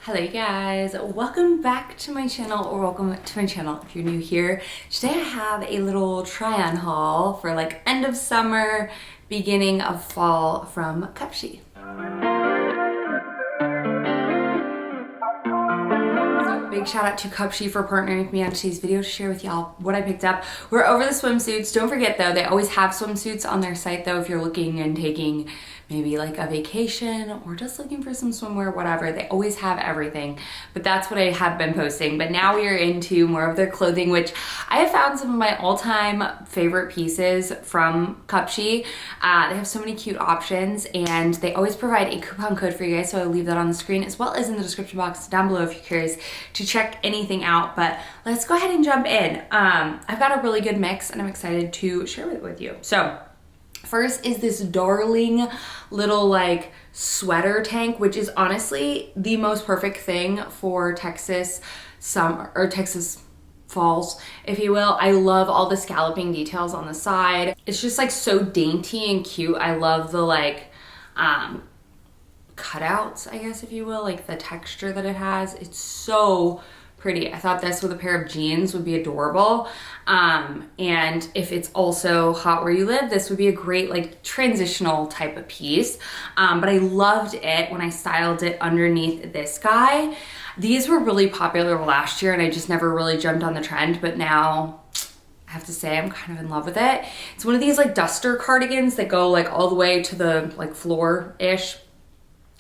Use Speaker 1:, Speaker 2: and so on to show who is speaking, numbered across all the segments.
Speaker 1: Hello you guys, welcome back to my channel, or welcome to my channel if you're new here. Today I have a little try-on haul for like end of summer, beginning of fall from CUPSHE. Big shout out to CUPSHE for partnering with me on today's video to share with y'all what I picked up. We're over the swimsuits. Don't forget though, they always have swimsuits on their site though if you're looking and taking maybe like a vacation or just looking for some swimwear, whatever. They always have everything, but that's what I have been posting. But now we are into more of their clothing, which I have found some of my all-time favorite pieces from CUPSHE. They have so many cute options and they always provide a coupon code for you guys, so I'll leave that on the screen as well as in the description box down below if you're curious to check anything out. But let's go ahead and jump in. I've got a really good mix and I'm excited to share it with you. So first is this darling little like sweater tank, which is honestly the most perfect thing for Texas summer or Texas falls, if you will. I love all the scalloping details on the side. It's just like so dainty and cute. I love the like cutouts, I guess, if you will, like the texture that it has. It's so pretty. I thought this with a pair of jeans would be adorable. And if it's also hot where you live, this would be a great like transitional type of piece. But I loved it when I styled it underneath this guy. These were really popular last year and I just never really jumped on the trend, but now I have to say I'm kind of in love with it. It's one of these like duster cardigans that go like all the way to the like floor-ish.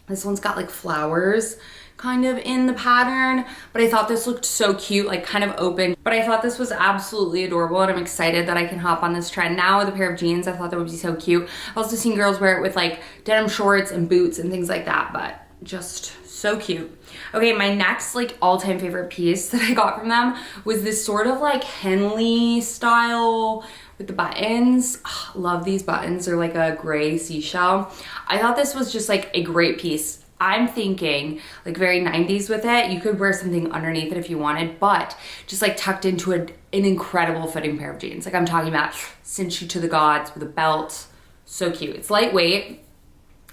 Speaker 1: This one's got like flowers kind of in the pattern, but I thought this looked so cute, like kind of open. But I thought this was absolutely adorable and I'm excited that I can hop on this trend now with a pair of jeans. I thought that would be so cute. I've also seen girls wear it with like denim shorts and boots and things like that, but just so cute. Okay, my next like all-time favorite piece that I got from them was this sort of like Henley style with the buttons. Oh, love these buttons. They're like a gray seashell. I thought this was just like a great piece. I'm thinking like very 90s with it. You could wear something underneath it if you wanted, but just like tucked into an incredible fitting pair of jeans. Like I'm talking about cinch you to the gods with a belt. So cute. It's lightweight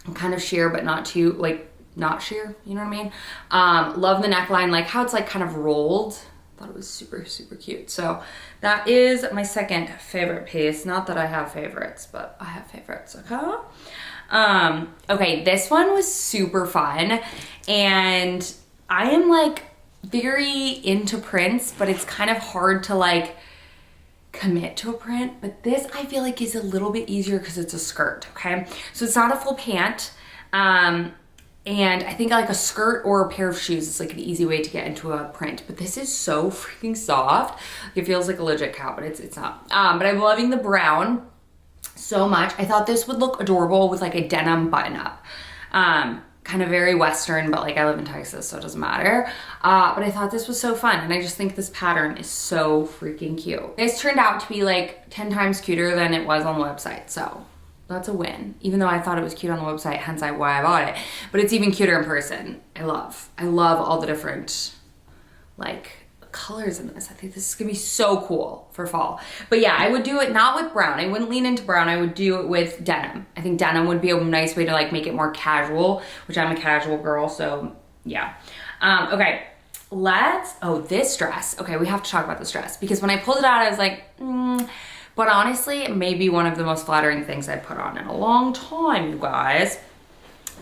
Speaker 1: and kind of sheer, but not too like not sheer, you know what I mean? Love the neckline, like how it's like kind of rolled. Thought it was super, super cute. So that is my second favorite piece. Not that I have favorites, but I have favorites, okay? Okay, this one was super fun and I am like very into prints, but it's kind of hard to like commit to a print. But this I feel like is a little bit easier because it's a skirt, okay? So it's not a full pant. And I think like a skirt or a pair of shoes is like an easy way to get into a print. But this is so freaking soft. It feels like a legit cow, but it's not. But I'm loving the brown so much. I thought this would look adorable with like a denim button up. Kind of very Western, but like I live in Texas, so it doesn't matter. But I thought this was so fun. And I just think this pattern is so freaking cute. This turned out to be like 10 times cuter than it was on the website. So that's a win, even though I thought it was cute on the website, hence why I bought it. But it's even cuter in person. I love all the different like colors in this. I think this is gonna be so cool for fall. But yeah, I would do it not with brown. I wouldn't lean into brown. I would do it with denim. I think denim would be a nice way to like make it more casual, which I'm a casual girl, so yeah. Okay, this dress. Okay, we have to talk about this dress because when I pulled it out, I was like, but honestly, it may be one of the most flattering things I've put on in a long time, you guys.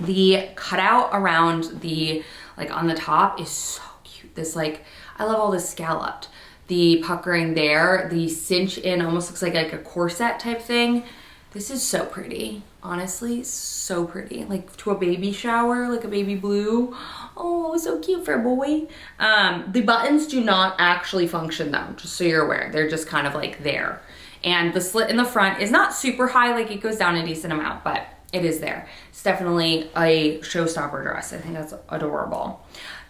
Speaker 1: The cutout around the, like on the top is so cute. This like, I love all this scalloped. The puckering there, the cinch in almost looks like a corset type thing. This is so pretty, honestly, so pretty. Like to a baby shower, like a baby blue. Oh, so cute for a boy. The buttons do not actually function though, just so you're aware. They're just kind of like there. And the slit in the front is not super high, like it goes down a decent amount, but it is there. It's definitely a showstopper dress. I think that's adorable.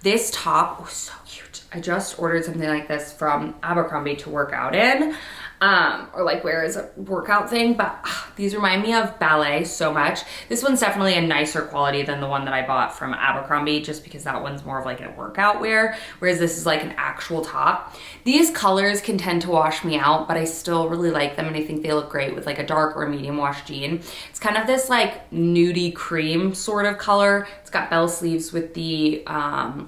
Speaker 1: This top was so cute. I just ordered something like this from Abercrombie to work out in. Or like wear as a workout thing, but these remind me of ballet so much. This one's definitely a nicer quality than the one that I bought from Abercrombie, just because that one's more of like a workout wear, whereas this is like an actual top. These colors can tend to wash me out, but I still really like them and I think they look great with like a dark or a medium wash jean. It's kind of this like like nudie cream sort of color. It's got bell sleeves with the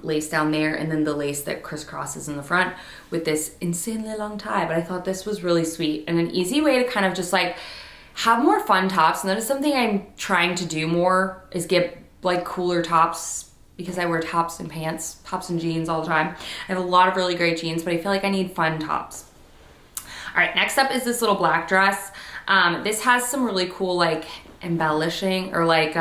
Speaker 1: lace down there, and then the lace that crisscrosses in the front with this insanely long tie. But I thought this was really sweet and an easy way to kind of just like have more fun tops. And that is something I'm trying to do more, is get like cooler tops, because I wear tops and pants, tops and jeans all the time. I have a lot of really great jeans, but I feel like I need fun tops. All right, next up is this little black dress. This has some really cool like embellishing or like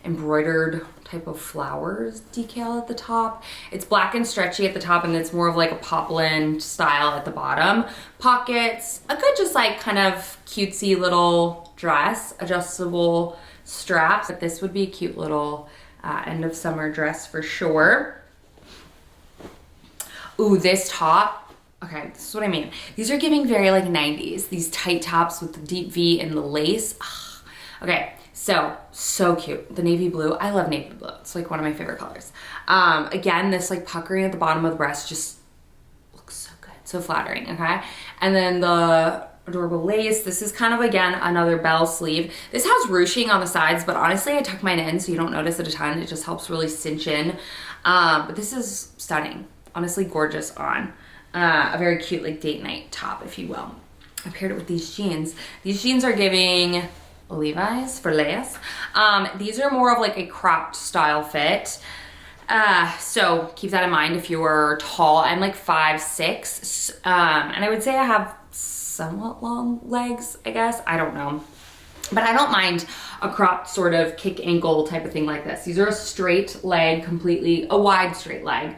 Speaker 1: embroidered type of flowers decal at the top. It's black and stretchy at the top, and it's more of like a poplin style at the bottom. Pockets, a good just like kind of cutesy little dress, adjustable straps. But this would be a cute little end of summer dress for sure. Ooh, this top. Okay, this is what I mean. These are giving very like 90s. These tight tops with the deep V and the lace. Ugh. Okay, so cute. The navy blue. I love navy blue. It's like one of my favorite colors. Again, this like puckering at the bottom of the breast just looks so good. So flattering, okay? And then the adorable lace. This is kind of, again, another bell sleeve. This has ruching on the sides, but honestly, I tuck mine in so you don't notice it a ton. It just helps really cinch in. But this is stunning. Honestly, gorgeous on. A very cute like date night top, if you will. I paired it with these jeans. These jeans are giving Levi's for less. These are more of like a cropped style fit. So keep that in mind if you're tall. I'm like 5'6", and I would say I have somewhat long legs, I guess. I don't know. But I don't mind a cropped sort of kick ankle type of thing like this. These are a straight leg, completely, a wide straight leg.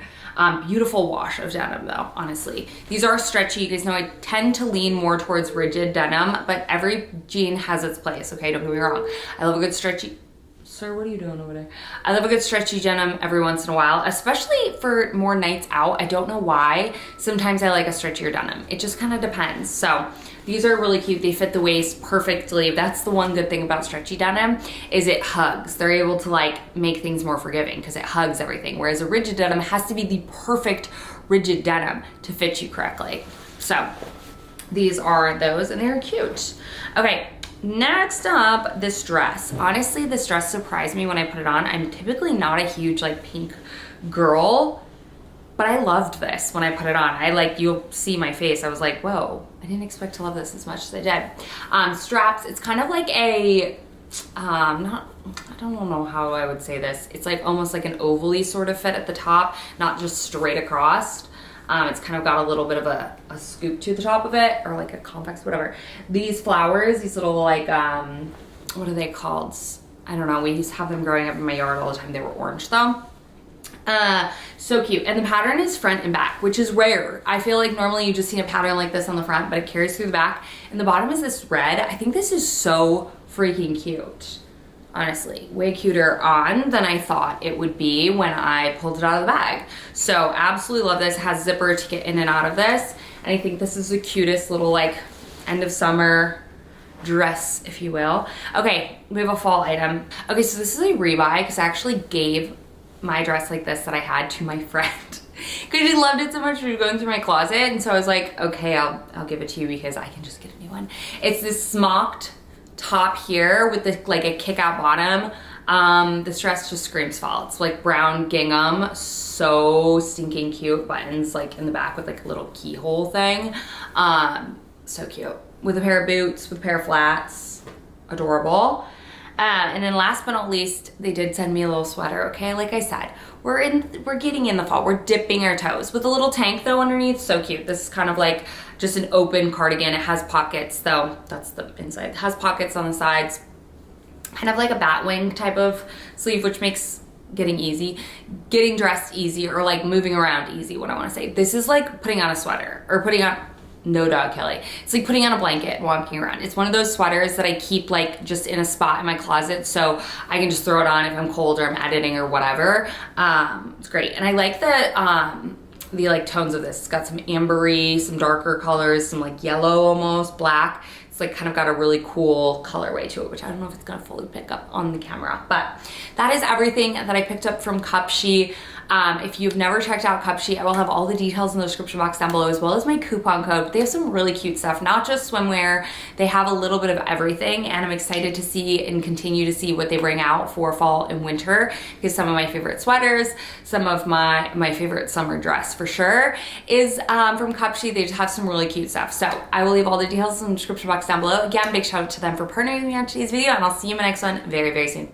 Speaker 1: Beautiful wash of denim though, honestly. These are stretchy. You guys know I tend to lean more towards rigid denim, but every jean has its place, okay? Don't get me wrong. I love a good stretchy, sir, what are you doing over there? I love a good stretchy denim every once in a while, especially for more nights out. I don't know why. Sometimes I like a stretchier denim. It just kind of depends. So these are really cute. They fit the waist perfectly. That's the one good thing about stretchy denim, is it hugs. They're able to like make things more forgiving because it hugs everything. Whereas a rigid denim has to be the perfect rigid denim to fit you correctly. So these are those, and they're cute. Okay, next up, this dress. Honestly, this dress surprised me when I put it on. I'm typically not a huge like pink girl, but I loved this when I put it on. I like, you'll see my face. I was like, whoa, I didn't expect to love this as much as I did. Straps, it's kind of like a, I don't know how I would say this. It's like almost like an ovally sort of fit at the top, not just straight across. It's kind of got a little bit of a scoop to the top of it, or like a convex, whatever. These flowers, these little like, what are they called? I don't know, we used to have them growing up in my yard all the time. They were orange though. So cute. And the pattern is front and back, which is rare. I feel like normally you just see a pattern like this on the front, but it carries through the back. And the bottom is this red. I think this is so freaking cute. Honestly, way cuter on than I thought it would be when I pulled it out of the bag. So absolutely love this. It has zipper to get in and out of this. And I think this is the cutest little like end of summer dress, if you will. Okay, we have a fall item. Okay, so this is a rebuy because I actually gave my dress like this that I had to my friend because she loved it so much. We were going through my closet, and so I was like, okay, I'll give it to you because I can just get a new one. It's this smocked top here with the, like a kick out bottom. This dress just screams fall. It's like brown gingham, so stinking cute. Buttons like in the back with like a little keyhole thing. So cute. With a pair of boots, with a pair of flats. Adorable. And then last but not least, they did send me a little sweater, okay? Like I said, we're getting in the fall. We're dipping our toes. With a little tank though underneath, so cute. This is kind of like just an open cardigan. It has pockets though. That's the inside. It has pockets on the sides. Kind of like a bat wing type of sleeve, which makes getting dressed easy, or like moving around easy, what I wanna say. This is like putting on a sweater, or putting on, no dog Kelly. It's like putting on a blanket and walking around. It's one of those sweaters that I keep like just in a spot in my closet so I can just throw it on if I'm cold or I'm editing or whatever. It's great. And I like the like tones of this. It's got some ambery, some darker colors, some like yellow almost, black. It's like kind of got a really cool colorway to it, which I don't know if it's gonna fully pick up on the camera, but that is everything that I picked up from CUPSHE. If you've never checked out CUPSHE, I will have all the details in the description box down below, as well as my coupon code. They have some really cute stuff, not just swimwear. They have a little bit of everything, and I'm excited to see and continue to see what they bring out for fall and winter, because some of my favorite sweaters, some of my favorite summer dress for sure is from CUPSHE. They just have some really cute stuff. So I will leave all the details in the description box down below. Again, big shout out to them for partnering with me on today's video, and I'll see you in my next one very, very soon.